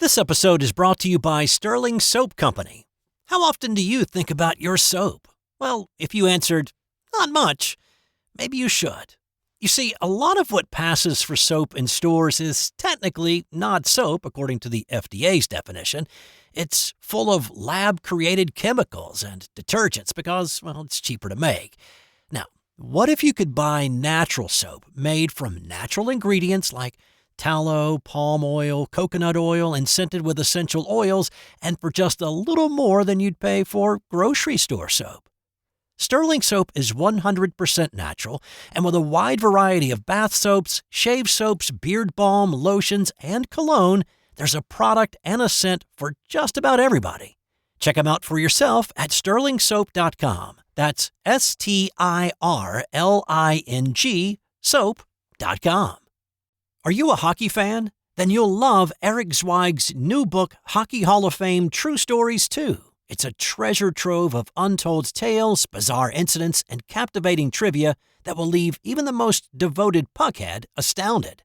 This episode is brought to you by Sterling Soap Company. How often do you think about your soap? Well, if you answered, not much, maybe you should. You see, a lot of what passes for soap in stores is technically not soap, according to the FDA's definition. It's full of lab-created chemicals and detergents because, well, it's cheaper to make. Now, what if you could buy natural soap made from natural ingredients like tallow, palm oil, coconut oil, and scented with essential oils, and for just a little more than you'd pay for grocery store soap? Sterling Soap is 100% natural, and with a wide variety of bath soaps, shave soaps, beard balm, lotions, and cologne, there's a product and a scent for just about everybody. Check them out for yourself at sterlingsoap.com. That's STIRLING soap.com. Are you a hockey fan? Then you'll love Eric Zweig's new book, Hockey Hall of Fame True Stories 2. It's a treasure trove of untold tales, bizarre incidents, and captivating trivia that will leave even the most devoted puckhead astounded.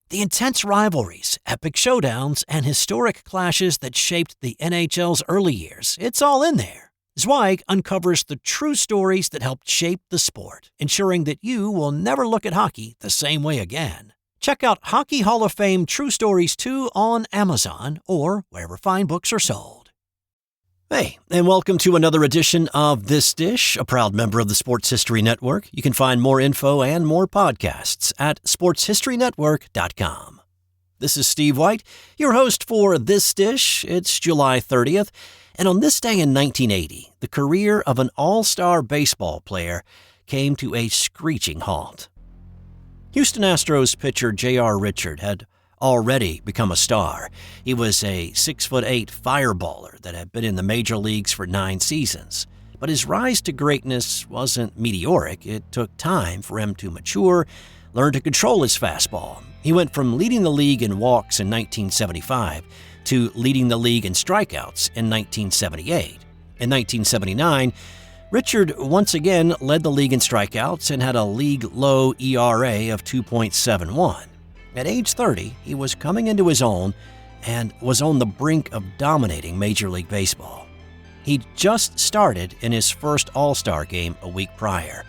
The intense rivalries, epic showdowns, and historic clashes that shaped the NHL's early years, it's all in there. Zweig uncovers the true stories that helped shape the sport, ensuring that you will never look at hockey the same way again. Check out Hockey Hall of Fame True Stories 2 on Amazon or wherever fine books are sold. Hey, and welcome to another edition of This Dish, a proud member of the Sports History Network. You can find more info and more podcasts at sportshistorynetwork.com. This is Steve White, your host for This Dish. It's July 30th, and on this day in 1980, the career of an all-star baseball player came to a screeching halt. Houston Astros pitcher J.R. Richard had already become a star. He was a 6'8" fireballer that had been in the major leagues for 9 seasons. But his rise to greatness wasn't meteoric. It took time for him to mature, learn to control his fastball. He went from leading the league in walks in 1975 to leading the league in strikeouts in 1978. In 1979, Richard once again led the league in strikeouts and had a league-low ERA of 2.71. At age 30, he was coming into his own and was on the brink of dominating Major League Baseball. He'd just started in his first All-Star game a week prior.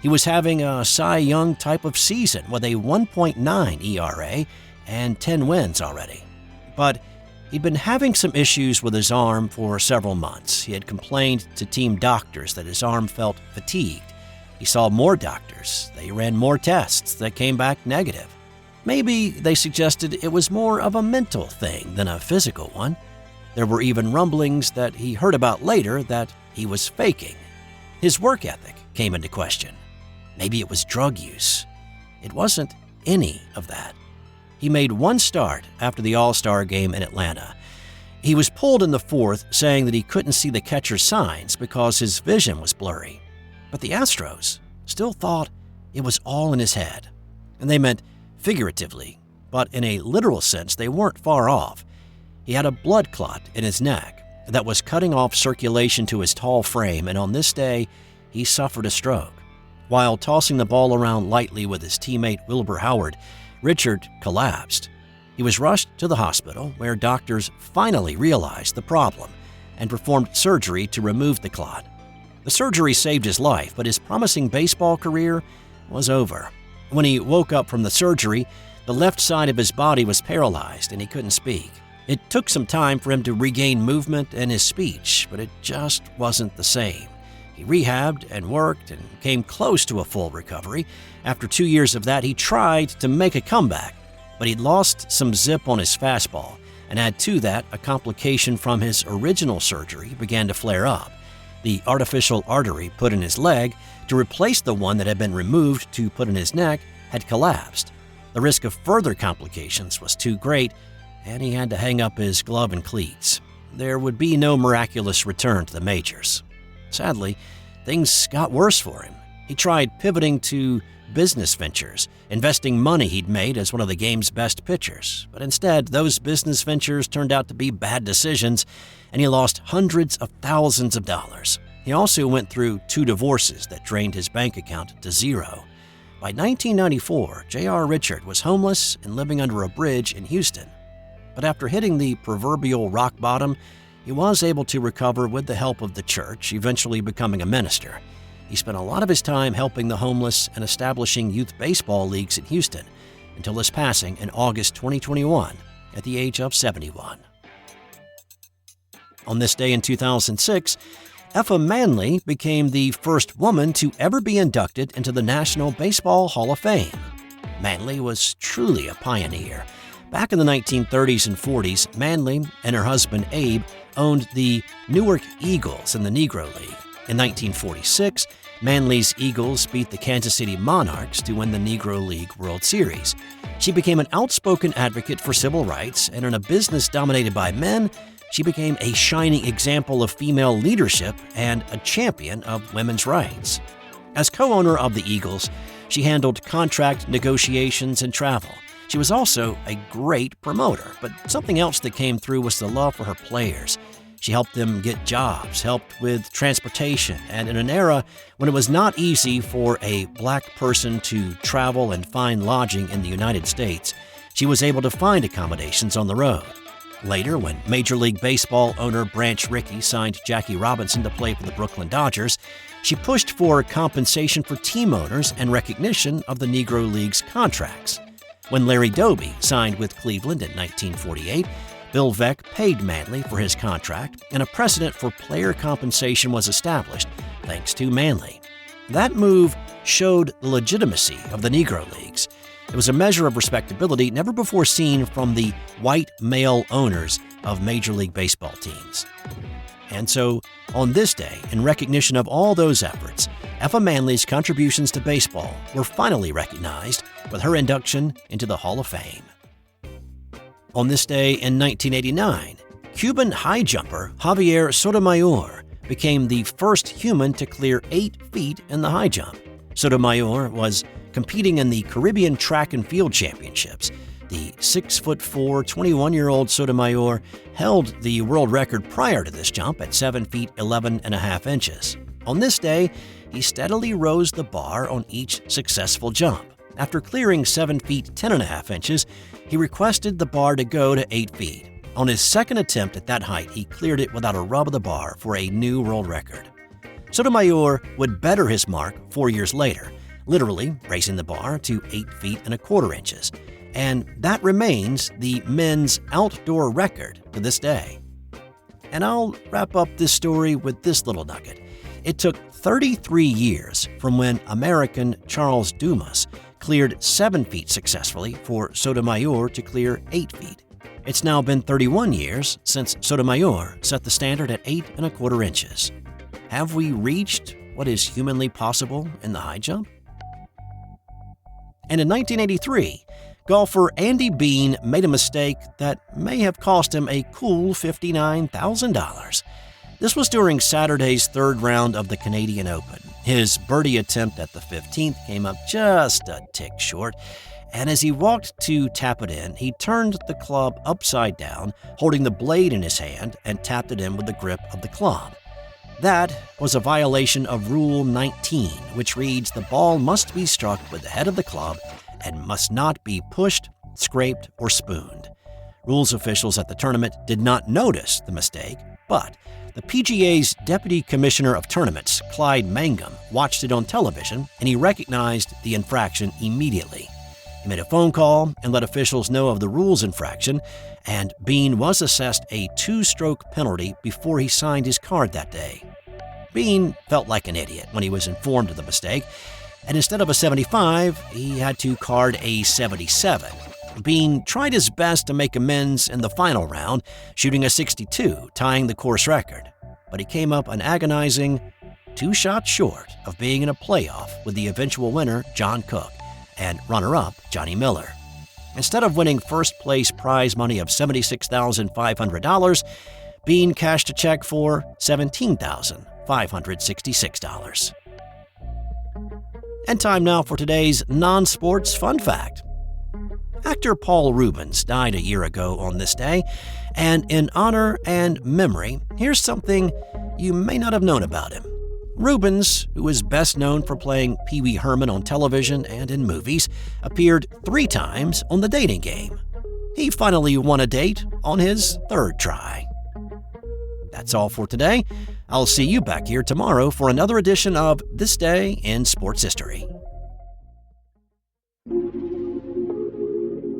He was having a Cy Young type of season with a 1.9 ERA and 10 wins already. But he'd been having some issues with his arm for several months. He had complained to team doctors that his arm felt fatigued. He saw more doctors. They ran more tests that came back negative. Maybe they suggested it was more of a mental thing than a physical one. There were even rumblings that he heard about later that he was faking. His work ethic came into question. Maybe it was drug use. It wasn't any of that. He made one start after the All-Star game in Atlanta. He was pulled in the fourth, saying that he couldn't see the catcher's signs because his vision was blurry. But the Astros still thought it was all in his head. And they meant figuratively, but in a literal sense, they weren't far off. He had a blood clot in his neck that was cutting off circulation to his tall frame, and on this day, he suffered a stroke. While tossing the ball around lightly with his teammate Wilbur Howard, Richard collapsed. He was rushed to the hospital, where doctors finally realized the problem and performed surgery to remove the clot. The surgery saved his life, but his promising baseball career was over. When he woke up from the surgery, the left side of his body was paralyzed and he couldn't speak. It took some time for him to regain movement and his speech, but it just wasn't the same. He rehabbed and worked and came close to a full recovery. After 2 years of that, he tried to make a comeback, but he'd lost some zip on his fastball, and add to that, a complication from his original surgery began to flare up. The artificial artery put in his leg to replace the one that had been removed to put in his neck had collapsed. The risk of further complications was too great, and he had to hang up his glove and cleats. There would be no miraculous return to the majors. Sadly, things got worse for him. He tried pivoting to business ventures, investing money he'd made as one of the game's best pitchers. But instead, those business ventures turned out to be bad decisions, and he lost hundreds of thousands of dollars. He also went through 2 divorces that drained his bank account to zero. By 1994, J.R. Richard was homeless and living under a bridge in Houston. but after hitting the proverbial rock bottom, he was able to recover with the help of the church, eventually becoming a minister. He spent a lot of his time helping the homeless and establishing youth baseball leagues in Houston until his passing in August 2021 at the age of 71. On this day in 2006, Effa Manley became the first woman to ever be inducted into the National Baseball Hall of Fame. Manley was truly a pioneer. Back in the 1930s and 40s, Manley and her husband Abe owned the Newark Eagles in the Negro League. In 1946, Manley's Eagles beat the Kansas City Monarchs to win the Negro League World Series. She became an outspoken advocate for civil rights, and in a business dominated by men, she became a shining example of female leadership and a champion of women's rights. As co-owner of the Eagles, she handled contract negotiations and travel. She was also a great promoter, but something else that came through was the love for her players. She helped them get jobs, helped with transportation, and in an era when it was not easy for a black person to travel and find lodging in the United States, she was able to find accommodations on the road. Later, when Major League Baseball owner Branch Rickey signed Jackie Robinson to play for the Brooklyn Dodgers, she pushed for compensation for team owners and recognition of the Negro League's contracts. When Larry Doby signed with Cleveland in 1948, Bill Veeck paid Manley for his contract, and a precedent for player compensation was established thanks to Manley. That move showed the legitimacy of the Negro Leagues. It was a measure of respectability never before seen from the white male owners of Major League Baseball teams. And so, on this day, in recognition of all those efforts, Effa Manley's contributions to baseball were finally recognized with her induction into the Hall of Fame. On this day in 1989, Cuban high jumper Javier Sotomayor became the first human to clear 8 feet in the high jump. Sotomayor was competing in the Caribbean Track and Field Championships. The 6'4", 21-year-old Sotomayor held the world record prior to this jump at 7 feet 11.5 inches. On this day, he steadily rose the bar on each successful jump. After clearing 7 feet 10.5 inches, he requested the bar to go to 8 feet. On his second attempt at that height, he cleared it without a rub of the bar for a new world record. Sotomayor would better his mark 4 years later, literally raising the bar to 8 feet and a quarter inches. And that remains the men's outdoor record to this day. And I'll wrap up this story with this little nugget. It took 33 years from when American Charles Dumas cleared 7 feet successfully for Sotomayor to clear 8 feet. It's now been 31 years since Sotomayor set the standard at 8.25 inches. Have we reached what is humanly possible in the high jump? And in 1983, golfer Andy Bean made a mistake that may have cost him a cool $59,000. This was during Saturday's third round of the Canadian Open. His birdie attempt at the 15th came up just a tick short, and as he walked to tap it in, he turned the club upside down, holding the blade in his hand, and tapped it in with the grip of the club. That was a violation of Rule 19, which reads the ball must be struck with the head of the club and must not be pushed, scraped, or spooned. Rules officials at the tournament did not notice the mistake, but the PGA's Deputy Commissioner of Tournaments, Clyde Mangum, watched it on television, and he recognized the infraction immediately. He made a phone call and let officials know of the rules infraction, and Bean was assessed a 2-stroke penalty before he signed his card that day. Bean felt like an idiot when he was informed of the mistake, and instead of a 75, he had to card a 77. Bean tried his best to make amends in the final round, shooting a 62, tying the course record. But he came up an agonizing 2 shots short of being in a playoff with the eventual winner, John Cook, and runner-up, Johnny Miller. Instead of winning first-place prize money of $76,500, Bean cashed a check for $17,566. And time now for today's non-sports fun fact. Actor Paul Reubens died a year ago on this day, and in honor and memory, here's something you may not have known about him. Reubens, who is best known for playing Pee Wee Herman on television and in movies, appeared 3 times on The Dating Game. he finally won a date on his third try. That's all for today. I'll see you back here tomorrow for another edition of This Day in Sports History.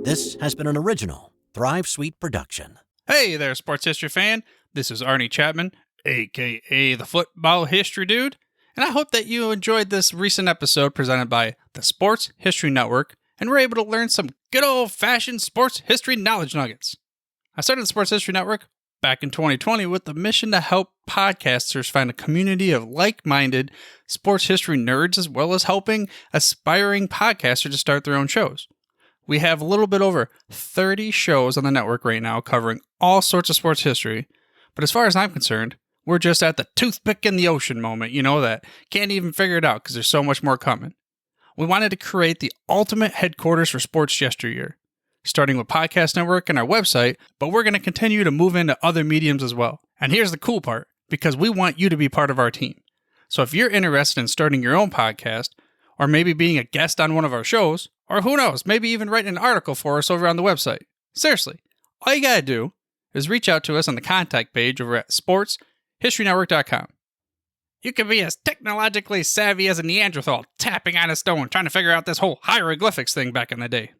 This has been an original Thrive Suite production. Hey there, sports history fan. This is Arnie Chapman, a.k.a. the Football History Dude, and I hope that you enjoyed this recent episode presented by the Sports History Network and were able to learn some good old-fashioned sports history knowledge nuggets. I started the Sports History Network back in 2020 with the mission to help podcasters find a community of like-minded sports history nerds, as well as helping aspiring podcasters to start their own shows. We have a little bit over 30 shows on the network right now covering all sorts of sports history, but as far as I'm concerned, we're just at the toothpick in the ocean moment, that can't even figure it out because there's so much more coming. We wanted to create the ultimate headquarters for sports yesteryear, starting with Podcast Network and our website, but we're going to continue to move into other mediums as well. And here's the cool part, because we want you to be part of our team. So if you're interested in starting your own podcast, or maybe being a guest on one of our shows, or who knows, maybe even writing an article for us over on the website. Seriously, all you gotta do is reach out to us on the contact page over at sportshistorynetwork.com. You can be as technologically savvy as a Neanderthal tapping on a stone trying to figure out this whole hieroglyphics thing back in the day.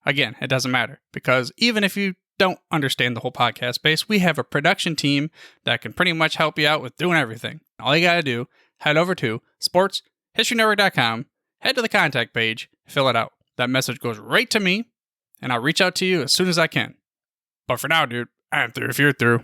Again, it doesn't matter, because even if you don't understand the whole podcast space, we have a production team that can pretty much help you out with doing everything. All you gotta do, head over to sportshistorynetwork.com, head to the contact page, fill it out. That message goes right to me, and I'll reach out to you as soon as I can. But for now, dude, I'm through if you're through.